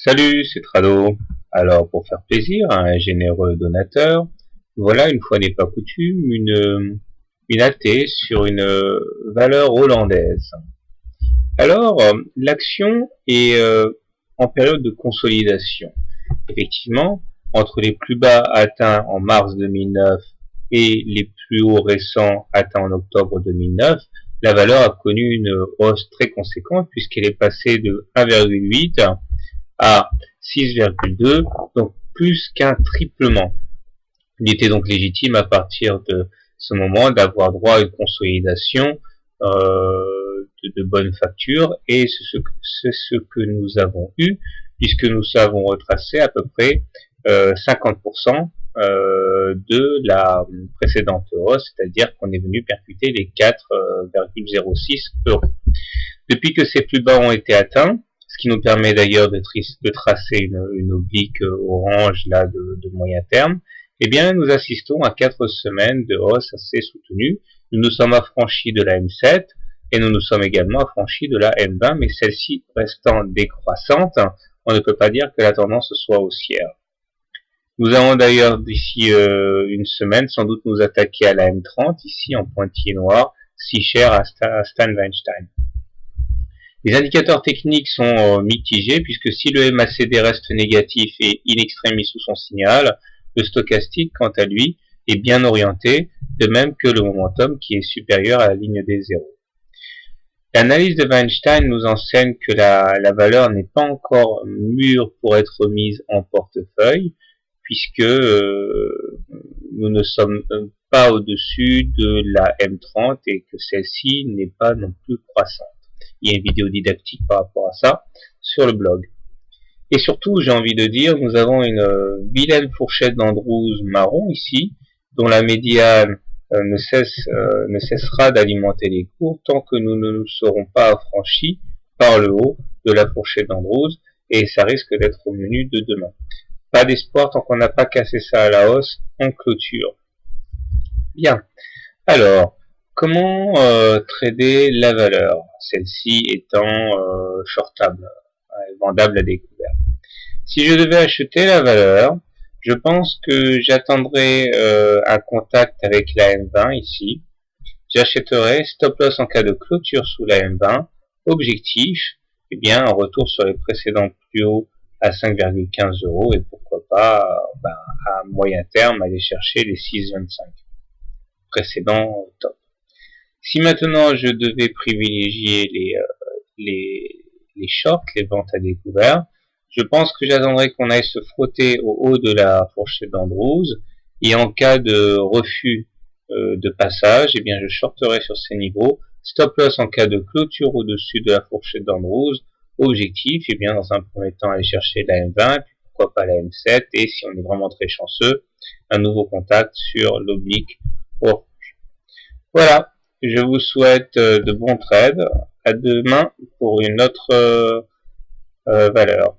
Salut, c'est Trado. Alors, pour faire plaisir à un généreux donateur, voilà, une fois n'est pas coutume, une AT sur une valeur hollandaise. Alors, l'action est en période de consolidation. Effectivement, entre les plus bas atteints en mars 2009 et les plus hauts récents atteints en octobre 2009, la valeur a connu une hausse très conséquente puisqu'elle est passée de 1,8 à 6,2, donc plus qu'un triplement. Il était donc légitime à partir de ce moment d'avoir droit à une consolidation de bonne facture, et c'est ce que nous avons eu, puisque nous avons retracé à peu près 50% de la précédente hausse, c'est-à-dire qu'on est venu percuter les 4,06 euros. Depuis que ces plus bas ont été atteints, ce qui nous permet d'ailleurs de tracer une oblique orange là de moyen terme, eh bien nous assistons à 4 semaines de hausse assez soutenue. Nous nous sommes affranchis de la M7 et nous nous sommes également affranchis de la M20, mais celle-ci restant décroissante, on ne peut pas dire que la tendance soit haussière. Nous allons d'ailleurs d'ici une semaine sans doute nous attaquer à la M30, ici en pointillé noir, si cher à Stan Weinstein. Les indicateurs techniques sont mitigés puisque si le MACD reste négatif et in extremis sous son signal, le stochastique, quant à lui, est bien orienté, de même que le momentum qui est supérieur à la ligne des zéros. L'analyse de Weinstein nous enseigne que la valeur n'est pas encore mûre pour être mise en portefeuille, puisque nous ne sommes pas au-dessus de la M30 et que celle-ci n'est pas non plus croissante. Il y a une vidéo didactique par rapport à ça sur le blog. Et surtout, j'ai envie de dire, nous avons une vilaine fourchette d'Andrews marron ici, dont la médiane ne cessera d'alimenter les cours tant que nous ne nous serons pas affranchis par le haut de la fourchette d'Andrews, et ça risque d'être au menu de demain. Pas d'espoir tant qu'on n'a pas cassé ça à la hausse en clôture. Bien. Alors, comment trader la valeur, celle-ci étant shortable, vendable à découvert? Si je devais acheter la valeur, je pense que j'attendrai un contact avec la M20 ici. J'achèterai stop loss en cas de clôture sous la M20, objectif, eh bien un retour sur les précédents plus hauts à 5,15 euros, et pourquoi pas à moyen terme aller chercher les 6,25 précédents top. Si maintenant je devais privilégier les shorts, les ventes à découvert, je pense que j'attendrai qu'on aille se frotter au haut de la fourchette d'Andrews, et en cas de refus de passage, eh bien je shorterai sur ces niveaux, stop loss en cas de clôture au-dessus de la fourchette d'Andrews, objectif, eh bien dans un premier temps aller chercher la M20, puis pourquoi pas la M7, et si on est vraiment très chanceux, un nouveau contact sur l'oblique orange. Voilà, je vous souhaite de bons trades, à demain pour une autre valeur.